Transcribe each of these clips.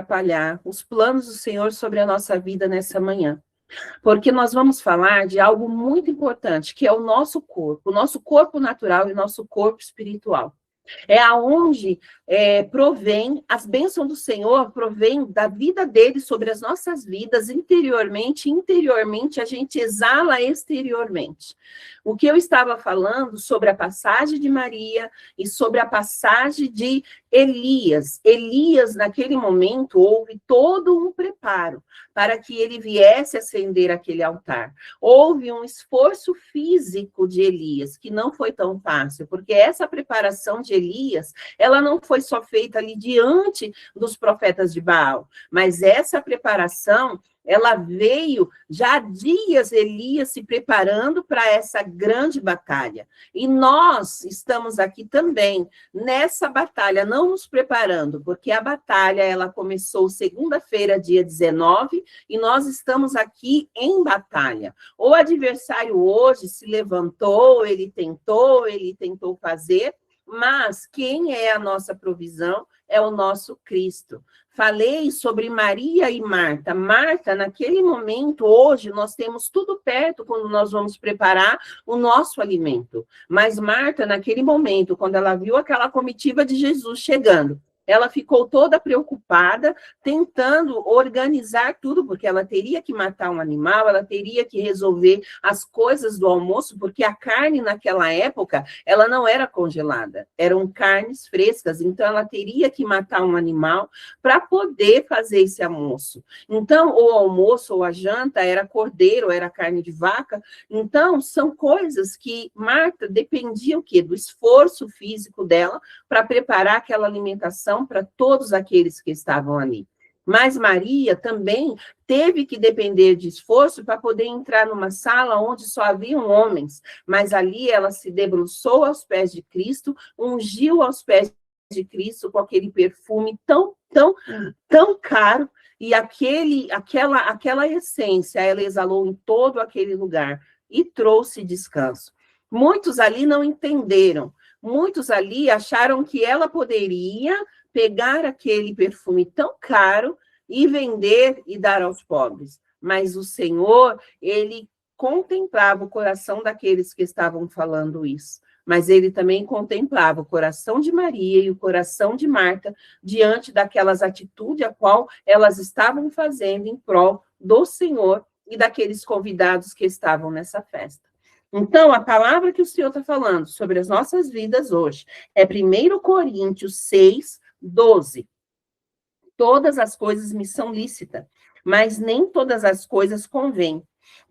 atrapalhar os planos do Senhor sobre a nossa vida nessa manhã. Porque nós vamos falar de algo muito importante, que é o nosso corpo natural e o nosso corpo espiritual. É aonde provém, as bênçãos do Senhor provém da vida dele sobre as nossas vidas, interiormente a gente exala exteriormente. O que eu estava falando sobre a passagem de Maria e sobre a passagem de Elias. Elias, naquele momento, houve todo um preparo para que ele viesse acender aquele altar. Houve um esforço físico de Elias, que não foi tão fácil, porque essa preparação de Elias, ela não foi só feita ali diante dos profetas de Baal, mas essa preparação, ela veio já há dias, Elias se preparando para essa grande batalha. E nós estamos aqui também nessa batalha, não nos preparando, porque a batalha ela começou segunda-feira, dia 19, e nós estamos aqui em batalha. O adversário hoje se levantou, ele tentou fazer, mas quem é a nossa provisão é o nosso Cristo. Falei sobre Maria e Marta. Marta, naquele momento, hoje, nós temos tudo perto quando nós vamos preparar o nosso alimento. Mas Marta, naquele momento, quando ela viu aquela comitiva de Jesus chegando, ela ficou toda preocupada, tentando organizar tudo, porque ela teria que matar um animal, ela teria que resolver as coisas do almoço, porque a carne naquela época, ela não era congelada, eram carnes frescas, então ela teria que matar um animal para poder fazer esse almoço. Então, o almoço ou a janta era cordeiro, era carne de vaca, então são coisas que Marta dependia o quê? Do esforço físico dela para preparar aquela alimentação para todos aqueles que estavam ali. Mas Maria também teve que depender de esforço para poder entrar numa sala onde só haviam homens, mas ali ela se debruçou aos pés de Cristo, ungiu aos pés de Cristo com aquele perfume tão caro, e aquela essência ela exalou em todo aquele lugar e trouxe descanso. Muitos ali não entenderam, muitos ali acharam que ela poderia pegar aquele perfume tão caro e vender e dar aos pobres. Mas o Senhor, ele contemplava o coração daqueles que estavam falando isso. Mas ele também contemplava o coração de Maria e o coração de Marta diante daquelas atitudes a qual elas estavam fazendo em prol do Senhor e daqueles convidados que estavam nessa festa. Então, a palavra que o Senhor está falando sobre as nossas vidas hoje é 1 Coríntios 6, 12. Todas as coisas me são lícitas, mas nem todas as coisas convêm.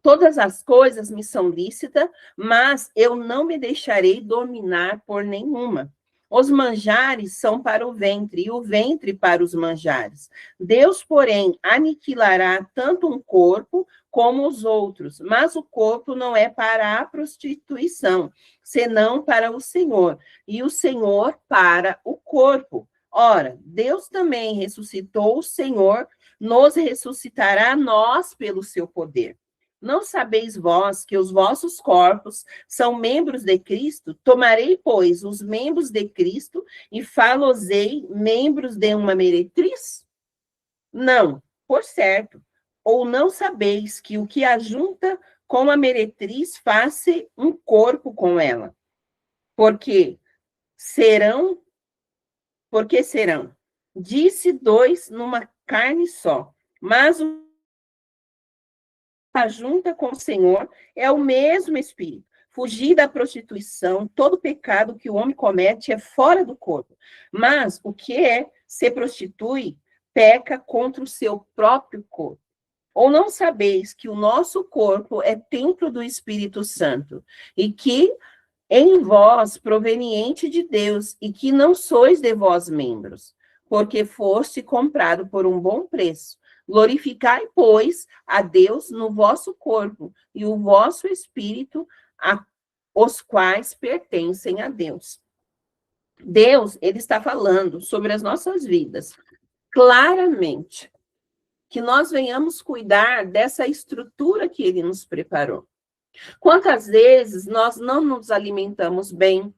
Todas as coisas me são lícitas, mas eu não me deixarei dominar por nenhuma. Os manjares são para o ventre, e o ventre para os manjares. Deus, porém, aniquilará tanto um corpo como os outros, mas o corpo não é para a prostituição, senão para o Senhor, e o Senhor para o corpo. Ora, Deus também ressuscitou o Senhor, nos ressuscitará nós pelo seu poder. Não sabeis vós que os vossos corpos são membros de Cristo? Tomarei, pois, os membros de Cristo e falosei membros de uma meretriz? Não, por certo. Ou não sabeis que o que ajunta com a meretriz faça um corpo com ela? Porque serão, disse dois numa carne só, mas o que junta com o Senhor é o mesmo Espírito. Fugir da prostituição, todo pecado que o homem comete é fora do corpo, mas o que se prostitui, peca contra o seu próprio corpo. Ou não sabeis que o nosso corpo é templo do Espírito Santo, e que em vós, proveniente de Deus, e que não sois de vós membros, porque foste comprado por um bom preço. Glorificai, pois, a Deus no vosso corpo e o vosso espírito, os quais pertencem a Deus. Deus, ele está falando sobre as nossas vidas, claramente, que nós venhamos cuidar dessa estrutura que ele nos preparou. Quantas vezes nós não nos alimentamos bem,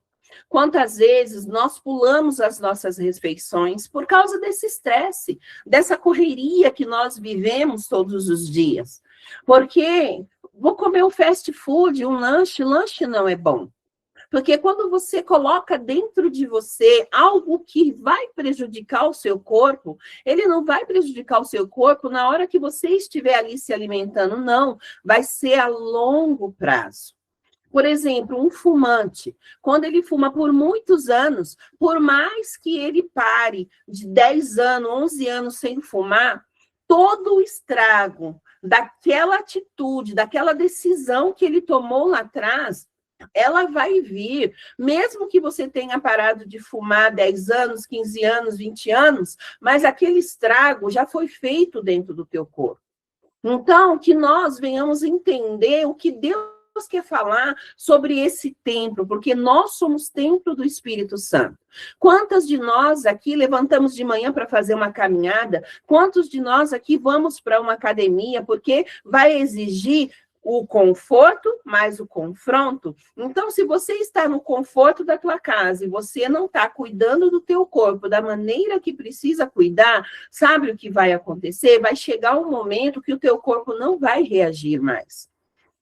Quantas vezes nós pulamos as nossas refeições por causa desse estresse, dessa correria que nós vivemos todos os dias? Porque vou comer um fast food, um lanche, lanche não é bom. Porque quando você coloca dentro de você algo que vai prejudicar o seu corpo, ele não vai prejudicar o seu corpo na hora que você estiver ali se alimentando, não. Vai ser a longo prazo. Por exemplo, um fumante, quando ele fuma por muitos anos, por mais que ele pare de 10 anos, 11 anos sem fumar, todo o estrago daquela atitude, daquela decisão que ele tomou lá atrás, ela vai vir, mesmo que você tenha parado de fumar 10 anos, 15 anos, 20 anos, mas aquele estrago já foi feito dentro do teu corpo. Então, que nós venhamos entender o que Deus quer falar sobre esse templo, porque nós somos templo do Espírito Santo. Quantas de nós aqui levantamos de manhã para fazer uma caminhada? Quantos de nós aqui vamos para uma academia? Porque vai exigir o conforto mais o confronto. Então, se você está no conforto da tua casa e você não está cuidando do teu corpo da maneira que precisa cuidar, sabe o que vai acontecer? Vai chegar um momento que o teu corpo não vai reagir mais.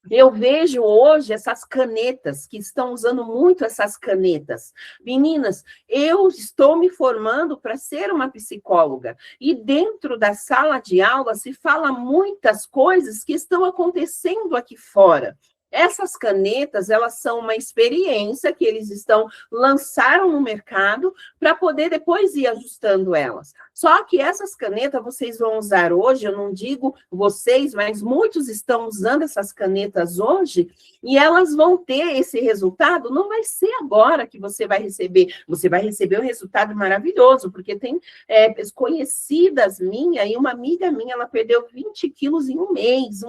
Eu vejo hoje essas canetas, que estão usando muito essas canetas. Meninas, eu estou me formando para ser uma psicóloga. E dentro da sala de aula se fala muitas coisas que estão acontecendo aqui fora. Essas canetas, elas são uma experiência que eles lançaram no mercado para poder depois ir ajustando elas. Só que essas canetas vocês vão usar hoje, eu não digo vocês, mas muitos estão usando essas canetas hoje, e elas vão ter esse resultado, não vai ser agora que você vai receber um resultado maravilhoso, porque tem conhecidas minhas, e uma amiga minha, ela perdeu 20 quilos em um mês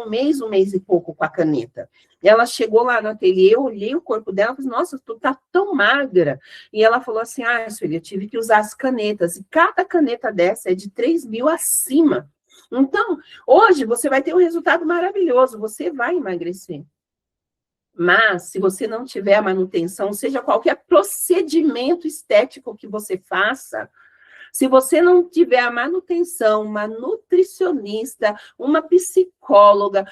e pouco com a caneta. Ela chegou lá no ateliê, eu olhei o corpo dela e falei, nossa, tu tá tão magra. E ela falou assim, Sueli, eu tive que usar as canetas. E cada caneta dessa é de 3 mil acima. Então, hoje você vai ter um resultado maravilhoso, você vai emagrecer. Mas, se você não tiver a manutenção, seja qualquer procedimento estético que você faça, se você não tiver a manutenção, uma nutricionista, uma psicóloga,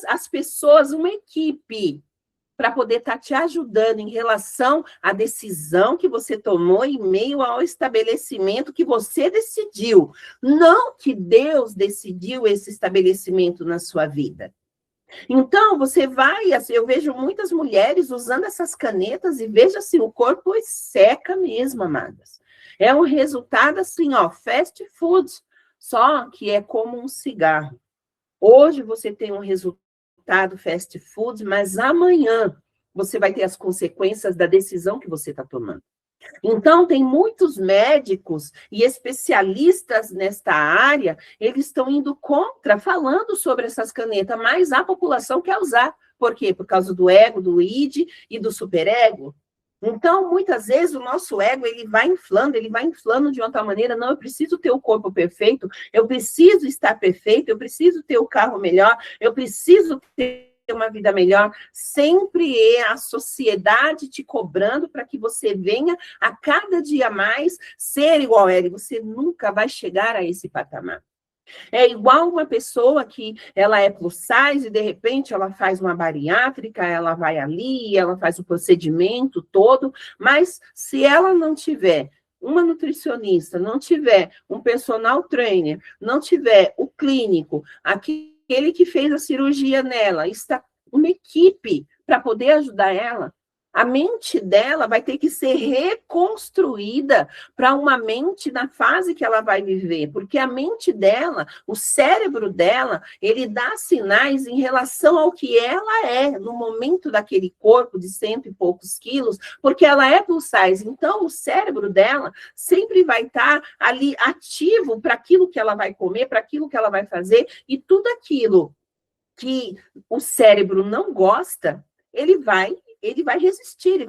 as pessoas, uma equipe, para poder estar te ajudando em relação à decisão que você tomou em meio ao estabelecimento que você decidiu. Não que Deus decidiu esse estabelecimento na sua vida. Então, você vai, assim, eu vejo muitas mulheres usando essas canetas e veja assim, o corpo seca mesmo, amadas. É um resultado assim, ó, fast food, só que é como um cigarro. Hoje você tem um resultado fast food, mas amanhã você vai ter as consequências da decisão que você está tomando. Então, tem muitos médicos e especialistas nesta área, eles estão indo contra, falando sobre essas canetas, mas a população quer usar. Por quê? Por causa do ego, do id e do superego. Então, muitas vezes, o nosso ego, ele vai inflando de uma tal maneira, não, eu preciso ter o corpo perfeito, eu preciso estar perfeito, eu preciso ter o carro melhor, eu preciso ter uma vida melhor. Sempre é a sociedade te cobrando para que você venha a cada dia mais ser igual a ele. Você nunca vai chegar a esse patamar. É igual uma pessoa que ela é plus size e de repente ela faz uma bariátrica, ela vai ali, ela faz o procedimento todo, mas se ela não tiver uma nutricionista, não tiver um personal trainer, não tiver o clínico, aquele que fez a cirurgia nela, está uma equipe para poder ajudar ela, a mente dela vai ter que ser reconstruída para uma mente na fase que ela vai viver, porque a mente dela, o cérebro dela, ele dá sinais em relação ao que ela é no momento daquele corpo de 100 e poucos quilos, porque ela é plus size. Então, o cérebro dela sempre vai estar ali ativo para aquilo que ela vai comer, para aquilo que ela vai fazer, e tudo aquilo que o cérebro não gosta, ele vai resistir.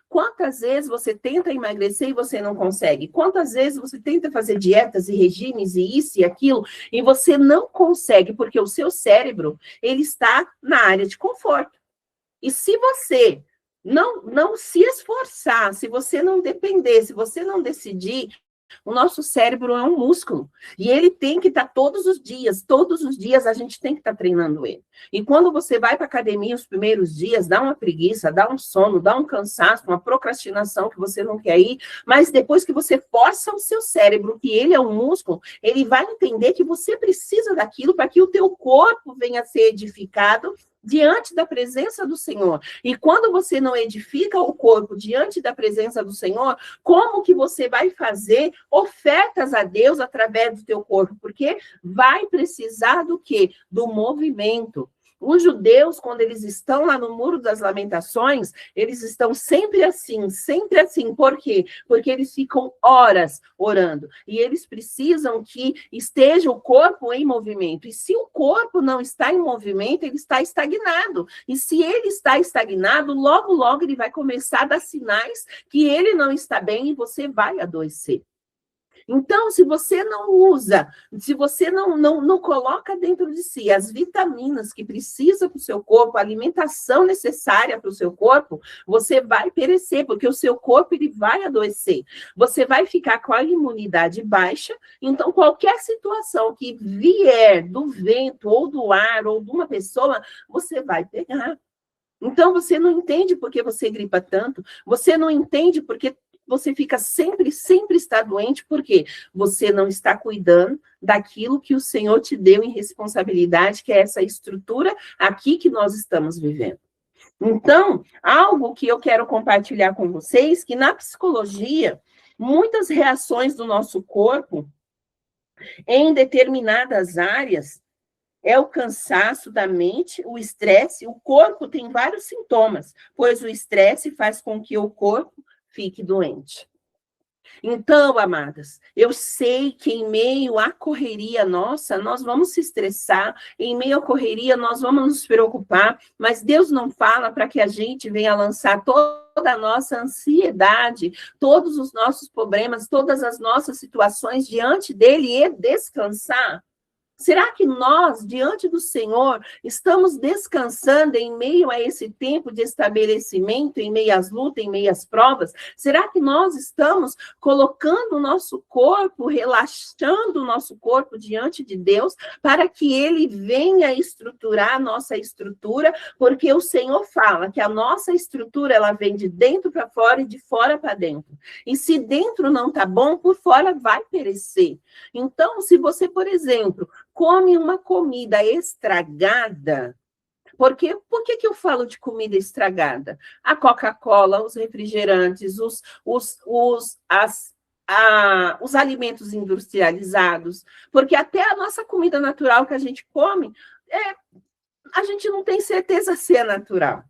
Quantas vezes você tenta emagrecer e você não consegue? Quantas vezes você tenta fazer dietas e regimes e isso e aquilo e você não consegue, porque o seu cérebro, ele está na área de conforto. E se você não se esforçar, se você não depender, se você não decidir, o nosso cérebro é um músculo e ele tem que estar todos os dias a gente tem que estar treinando ele. E quando você vai para a academia os primeiros dias, dá uma preguiça, dá um sono, dá um cansaço, uma procrastinação que você não quer ir, mas depois que você força o seu cérebro, que ele é um músculo, ele vai entender que você precisa daquilo para que o teu corpo venha a ser edificado diante da presença do Senhor. E quando você não edifica o corpo diante da presença do Senhor, como que você vai fazer ofertas a Deus através do teu corpo? Porque vai precisar do quê? Do movimento. Os judeus, quando eles estão lá no Muro das Lamentações, eles estão sempre assim, sempre assim. Por quê? Porque eles ficam horas orando. E eles precisam que esteja o corpo em movimento. E se o corpo não está em movimento, ele está estagnado. E se ele está estagnado, logo, logo ele vai começar a dar sinais que ele não está bem e você vai adoecer. Então, se você não usa, se você não coloca dentro de si as vitaminas que precisa para o seu corpo, a alimentação necessária para o seu corpo, você vai perecer, porque o seu corpo ele vai adoecer. Você vai ficar com a imunidade baixa, então qualquer situação que vier do vento, ou do ar, ou de uma pessoa, você vai pegar. Então, você não entende por que você gripa tanto, você não entende porque você fica sempre está doente, porque você não está cuidando daquilo que o Senhor te deu em responsabilidade, que é essa estrutura aqui que nós estamos vivendo. Então, algo que eu quero compartilhar com vocês, que na psicologia, muitas reações do nosso corpo, em determinadas áreas, é o cansaço da mente, o estresse. O corpo tem vários sintomas, pois o estresse faz com que o corpo fique doente. Então, amadas, eu sei que em meio à correria nossa, nós vamos se estressar, em meio à correria nós vamos nos preocupar, mas Deus não fala para que a gente venha lançar toda a nossa ansiedade, todos os nossos problemas, todas as nossas situações diante dele e descansar. Será que nós, diante do Senhor, estamos descansando em meio a esse tempo de estabelecimento, em meio às lutas, em meio às provas? Será que nós estamos colocando o nosso corpo, relaxando o nosso corpo diante de Deus, para que Ele venha estruturar a nossa estrutura? Porque o Senhor fala que a nossa estrutura, ela vem de dentro para fora e de fora para dentro. E se dentro não está bom, por fora vai perecer. Então, se você, por exemplo, come uma comida estragada, por que eu falo de comida estragada? A Coca-Cola, os refrigerantes, os alimentos industrializados, porque até a nossa comida natural que a gente come, a gente não tem certeza se é natural.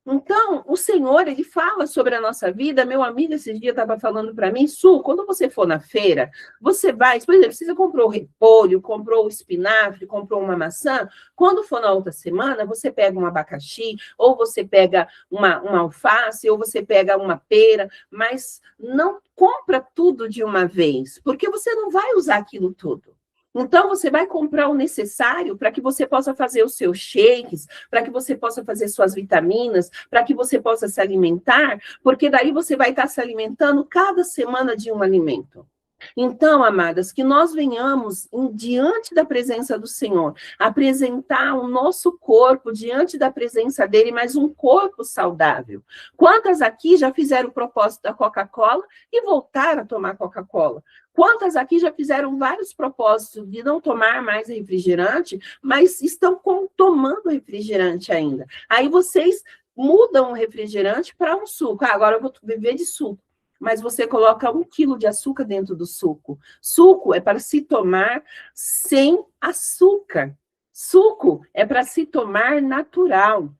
Então, o Senhor, ele fala sobre a nossa vida. Meu amigo esse dia estava falando para mim, Su, quando você for na feira, você vai, por exemplo, você comprou o repolho, comprou o espinafre, comprou uma maçã, quando for na outra semana, você pega um abacaxi, ou você pega uma alface, ou você pega uma pera, mas não compra tudo de uma vez, porque você não vai usar aquilo tudo. Então, você vai comprar o necessário para que você possa fazer os seus shakes, para que você possa fazer suas vitaminas, para que você possa se alimentar, porque daí você vai estar se alimentando cada semana de um alimento. Então, amadas, que nós venhamos diante da presença do Senhor, apresentar o nosso corpo diante da presença dele, mas um corpo saudável. Quantas aqui já fizeram o propósito da Coca-Cola e voltaram a tomar Coca-Cola? Quantas aqui já fizeram vários propósitos de não tomar mais refrigerante, mas estão tomando refrigerante ainda? Aí vocês mudam o refrigerante para um suco. Agora eu vou beber de suco. Mas você coloca 1 quilo de açúcar dentro do suco. Suco é para se tomar sem açúcar. Suco é para se tomar natural.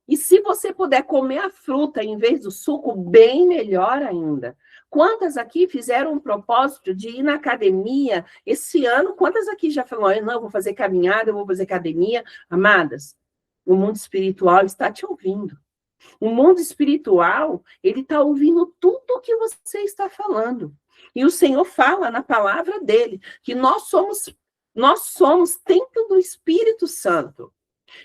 E se você puder comer a fruta em vez do suco, bem melhor ainda. Quantas aqui fizeram um propósito de ir na academia esse ano? Quantas aqui já falaram, não, eu vou fazer caminhada, eu vou fazer academia? Amadas, o mundo espiritual está te ouvindo. O mundo espiritual, ele está ouvindo tudo o que você está falando. E o Senhor fala na palavra dele, que nós somos templo do Espírito Santo.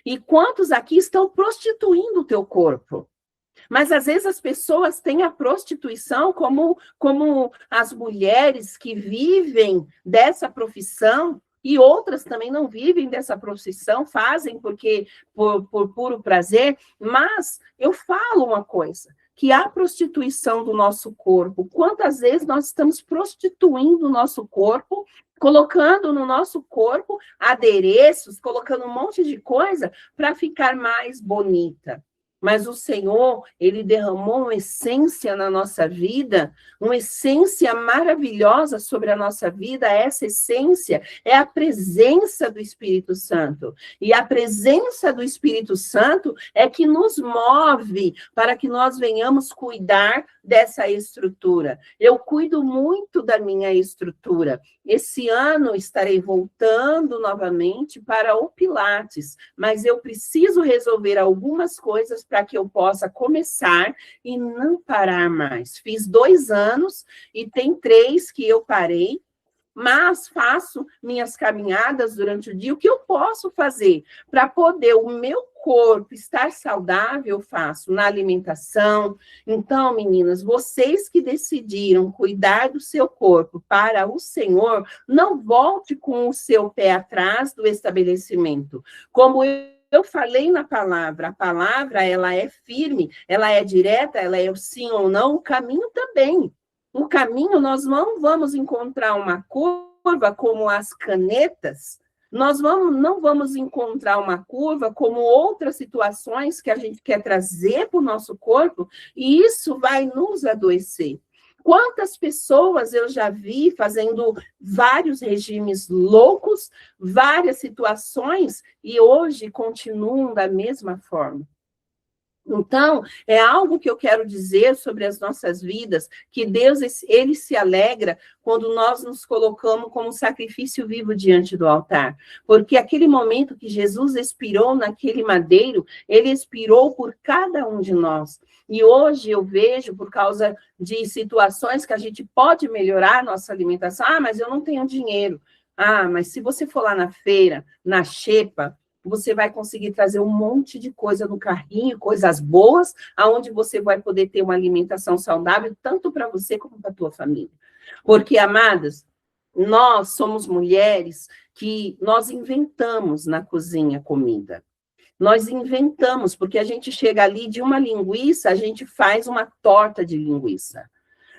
E quantos aqui estão prostituindo o teu corpo? Mas, às vezes, as pessoas têm a prostituição como as mulheres que vivem dessa profissão, e outras também não vivem dessa profissão, fazem porque por puro prazer, mas eu falo uma coisa, que a prostituição do nosso corpo, quantas vezes nós estamos prostituindo o nosso corpo, colocando no nosso corpo adereços, colocando um monte de coisa para ficar mais bonita. Mas o Senhor, ele derramou uma essência na nossa vida, uma essência maravilhosa sobre a nossa vida. Essa essência é a presença do Espírito Santo. E a presença do Espírito Santo é que nos move para que nós venhamos cuidar dessa estrutura. Eu cuido muito da minha estrutura. Esse ano estarei voltando novamente para o Pilates, mas eu preciso resolver algumas coisas para que eu possa começar e não parar mais. Fiz 2 anos e tem 3 que eu parei, mas faço minhas caminhadas durante o dia. O que eu posso fazer para poder o meu corpo estar saudável, eu faço na alimentação. Então, meninas, vocês que decidiram cuidar do seu corpo para o Senhor, não volte com o seu pé atrás do estabelecimento. Como eu falei na palavra, a palavra, ela é firme, ela é direta, ela é o sim ou não, o caminho também. No caminho, nós não vamos encontrar uma curva como as canetas, nós não vamos encontrar uma curva como outras situações que a gente quer trazer para o nosso corpo, e isso vai nos adoecer. Quantas pessoas eu já vi fazendo vários regimes loucos, várias situações, e hoje continuam da mesma forma. Então, é algo que eu quero dizer sobre as nossas vidas, que Deus, ele se alegra quando nós nos colocamos como sacrifício vivo diante do altar. Porque aquele momento que Jesus expirou naquele madeiro, ele expirou por cada um de nós. E hoje eu vejo, por causa de situações que a gente pode melhorar a nossa alimentação, mas eu não tenho dinheiro. Mas se você for lá na feira, na xepa, você vai conseguir trazer um monte de coisa no carrinho, coisas boas, aonde você vai poder ter uma alimentação saudável, tanto para você como para a tua família. Porque, amadas, nós somos mulheres que nós inventamos na cozinha comida. Nós inventamos, porque a gente chega ali de uma linguiça, a gente faz uma torta de linguiça.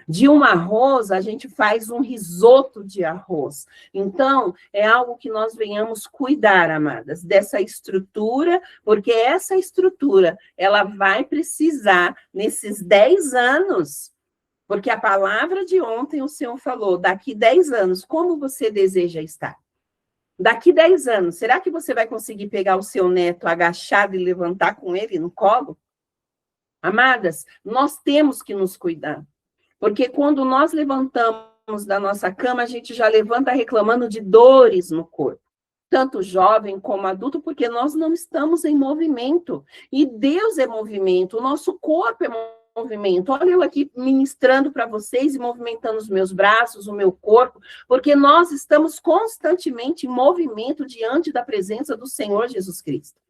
De um arroz, a gente faz um risoto de arroz. Então, é algo que nós venhamos cuidar, amadas, dessa estrutura, porque essa estrutura, ela vai precisar, nesses 10 anos, porque a palavra de ontem o Senhor falou, daqui 10 anos, como você deseja estar? Daqui 10 anos, será que você vai conseguir pegar o seu neto agachado e levantar com ele no colo? Amadas, nós temos que nos cuidar. Porque quando nós levantamos da nossa cama, a gente já levanta reclamando de dores no corpo. Tanto jovem como adulto, porque nós não estamos em movimento. E Deus é movimento, o nosso corpo é movimento. Olha eu aqui ministrando para vocês e movimentando os meus braços, o meu corpo, porque nós estamos constantemente em movimento diante da presença do Senhor Jesus Cristo.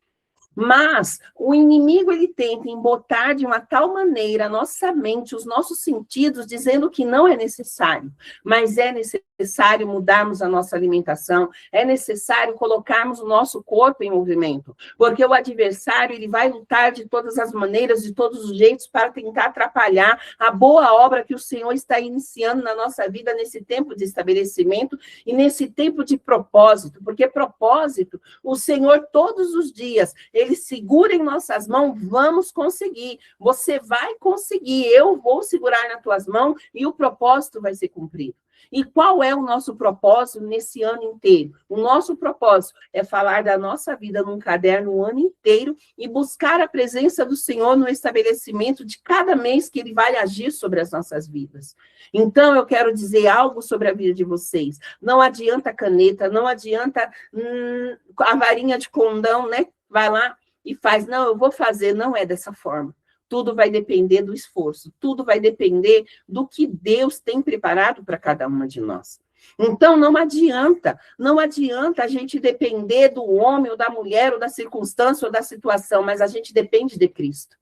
Mas o inimigo, ele tenta embotar de uma tal maneira a nossa mente, os nossos sentidos, dizendo que não é necessário. Mas é necessário mudarmos a nossa alimentação, é necessário colocarmos o nosso corpo em movimento. Porque o adversário, ele vai lutar de todas as maneiras, de todos os jeitos, para tentar atrapalhar a boa obra que o Senhor está iniciando na nossa vida nesse tempo de estabelecimento e nesse tempo de propósito. Porque propósito, o Senhor todos os dias, ele segura em nossas mãos, vamos conseguir. Você vai conseguir, eu vou segurar nas tuas mãos e o propósito vai ser cumprido. E qual é o nosso propósito nesse ano inteiro? O nosso propósito é falar da nossa vida num caderno o ano inteiro e buscar a presença do Senhor no estabelecimento de cada mês que Ele vai agir sobre as nossas vidas. Então, eu quero dizer algo sobre a vida de vocês. Não adianta caneta, não adianta a varinha de condão, né? Vai lá e faz. Não, eu vou fazer. Não é dessa forma. Tudo vai depender do esforço, tudo vai depender do que Deus tem preparado para cada uma de nós. Então, não adianta a gente depender do homem, ou da mulher, ou da circunstância, ou da situação, mas a gente depende de Cristo.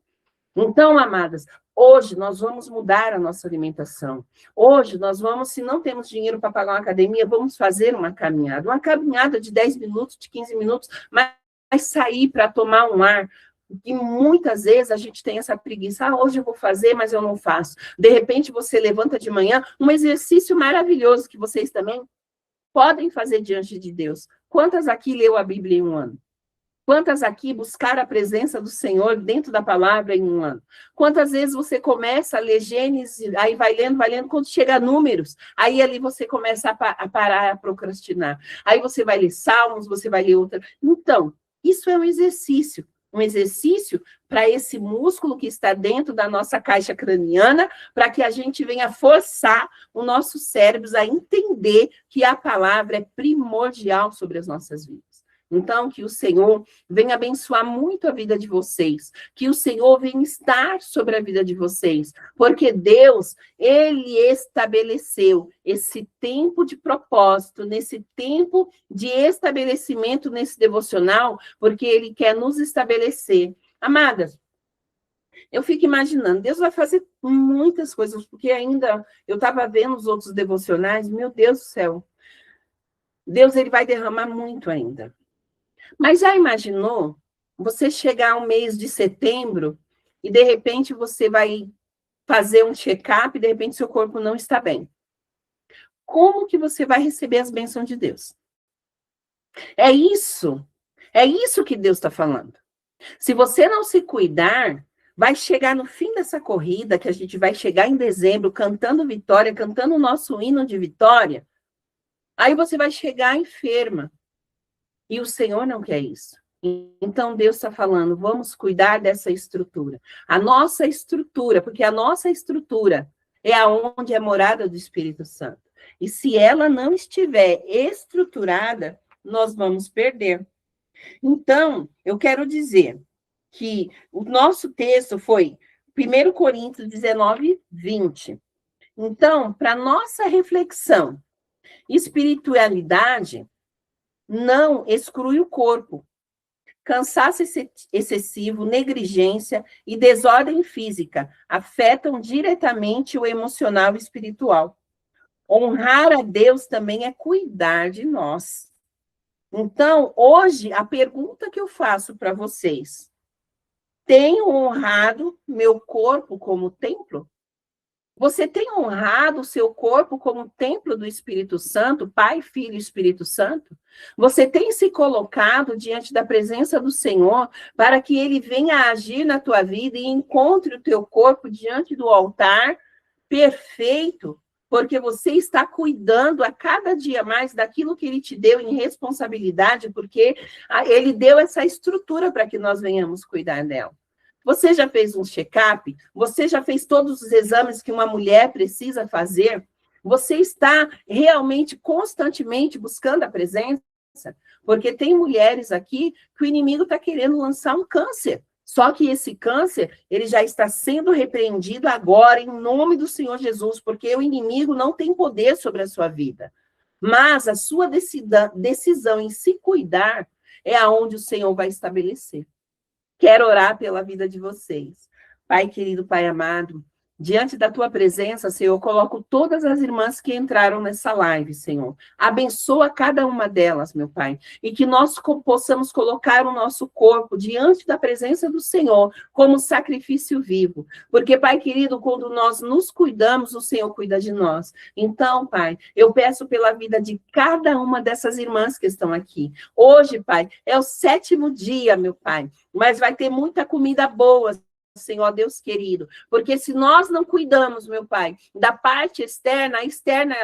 Então, amadas, hoje nós vamos mudar a nossa alimentação. Hoje nós vamos, se não temos dinheiro para pagar uma academia, vamos fazer uma caminhada. Uma caminhada de 10 minutos, de 15 minutos, mas sair para tomar um ar. E muitas vezes a gente tem essa preguiça. Ah, hoje eu vou fazer, mas eu não faço. De repente você levanta de manhã, um exercício maravilhoso que vocês também podem fazer diante de Deus. Quantas aqui leu a Bíblia em um ano? Quantas aqui buscaram a presença do Senhor dentro da palavra em um ano? Quantas vezes você começa a ler Gênesis, aí vai lendo, quando chega a Números, aí ali você começa a parar, a procrastinar. Aí você vai ler Salmos, você vai ler outra. Então, isso é um exercício para esse músculo que está dentro da nossa caixa craniana, para que a gente venha forçar os nossos cérebros a entender que a palavra é primordial sobre as nossas vidas. Então, que o Senhor venha abençoar muito a vida de vocês, que o Senhor venha estar sobre a vida de vocês, porque Deus, Ele estabeleceu esse tempo de propósito, nesse tempo de estabelecimento nesse devocional, porque Ele quer nos estabelecer. Amadas, eu fico imaginando, Deus vai fazer muitas coisas, porque ainda eu estava vendo os outros devocionais, meu Deus do céu, Deus ele vai derramar muito ainda. Mas já imaginou você chegar ao mês de setembro e, de repente, você vai fazer um check-up e, de repente, seu corpo não está bem? Como que você vai receber as bênçãos de Deus? É isso que Deus está falando. Se você não se cuidar, vai chegar no fim dessa corrida, que a gente vai chegar em dezembro, cantando vitória, cantando o nosso hino de vitória, aí você vai chegar enferma. E o Senhor não quer isso. Então, Deus está falando, vamos cuidar dessa estrutura. A nossa estrutura, porque a nossa estrutura é aonde é a morada do Espírito Santo. E se ela não estiver estruturada, nós vamos perder. Então, eu quero dizer que o nosso texto foi 1 Coríntios 19, 20. Então, para nossa reflexão, espiritualidade não exclui o corpo. Cansaço excessivo, negligência e desordem física afetam diretamente o emocional e espiritual. Honrar a Deus também é cuidar de nós. Então, hoje, a pergunta que eu faço para vocês: tenho honrado meu corpo como templo? Você tem honrado o seu corpo como templo do Espírito Santo, Pai, Filho e Espírito Santo? Você tem se colocado diante da presença do Senhor para que Ele venha agir na tua vida e encontre o teu corpo diante do altar perfeito, porque você está cuidando a cada dia mais daquilo que Ele te deu em responsabilidade, porque Ele deu essa estrutura para que nós venhamos cuidar dela. Você já fez um check-up? Você já fez todos os exames que uma mulher precisa fazer? Você está realmente, constantemente buscando a presença? Porque tem mulheres aqui que o inimigo está querendo lançar um câncer. Só que esse câncer, ele já está sendo repreendido agora, em nome do Senhor Jesus, porque o inimigo não tem poder sobre a sua vida. Mas a sua decisão em se cuidar é aonde o Senhor vai estabelecer. Quero orar pela vida de vocês. Pai querido, Pai amado, diante da tua presença, Senhor, eu coloco todas as irmãs que entraram nessa live, Senhor. Abençoa cada uma delas, meu Pai, e que nós possamos colocar o nosso corpo diante da presença do Senhor como sacrifício vivo. Porque, Pai querido, quando nós nos cuidamos, o Senhor cuida de nós. Então, Pai, eu peço pela vida de cada uma dessas irmãs que estão aqui. Hoje, Pai, é o 7º dia, meu Pai, mas vai ter muita comida boa, Senhor Deus querido, porque se nós não cuidamos, meu Pai, da parte externa, a externa,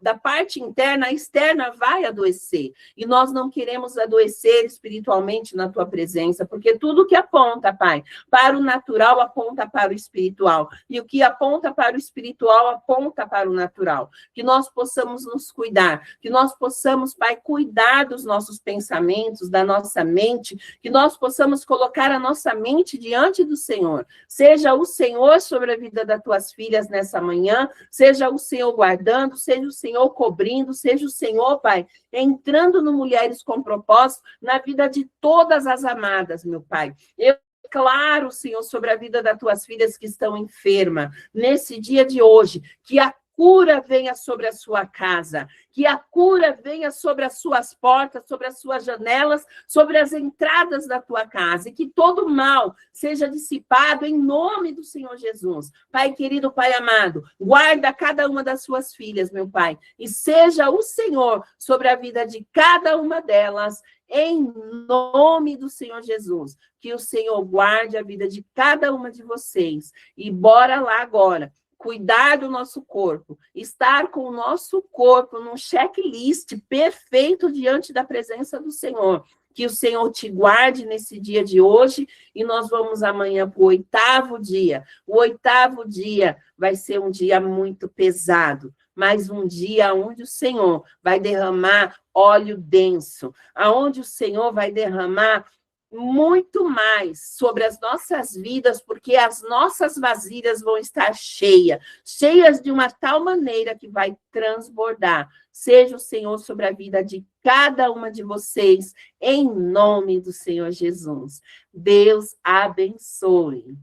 da parte interna, a externa vai adoecer, e nós não queremos adoecer espiritualmente na Tua presença, porque tudo que aponta, Pai, para o natural, aponta para o espiritual, e o que aponta para o espiritual, aponta para o natural, que nós possamos nos cuidar, que nós possamos, Pai, cuidar dos nossos pensamentos, da nossa mente, que nós possamos colocar a nossa mente diante do Senhor. Seja o Senhor sobre a vida das tuas filhas nessa manhã, seja o Senhor guardando, seja o Senhor cobrindo, seja o Senhor, Pai, entrando no Mulheres com Propósito, na vida de todas as amadas, meu Pai. Eu declaro, Senhor, sobre a vida das tuas filhas que estão enfermas, nesse dia de hoje, que a cura venha sobre a sua casa, que a cura venha sobre as suas portas, sobre as suas janelas, sobre as entradas da tua casa, e que todo mal seja dissipado em nome do Senhor Jesus. Pai querido, Pai amado, guarda cada uma das suas filhas, meu Pai, e seja o Senhor sobre a vida de cada uma delas, em nome do Senhor Jesus. Que o Senhor guarde a vida de cada uma de vocês. E bora lá agora cuidar do nosso corpo, estar com o nosso corpo num checklist perfeito diante da presença do Senhor. Que o Senhor te guarde nesse dia de hoje e nós vamos amanhã para o 8º dia. O 8º dia vai ser um dia muito pesado, mas um dia onde o Senhor vai derramar óleo denso, aonde o Senhor vai derramar muito mais sobre as nossas vidas, porque as nossas vasilhas vão estar cheias de uma tal maneira que vai transbordar. Seja o Senhor sobre a vida de cada uma de vocês, em nome do Senhor Jesus. Deus abençoe.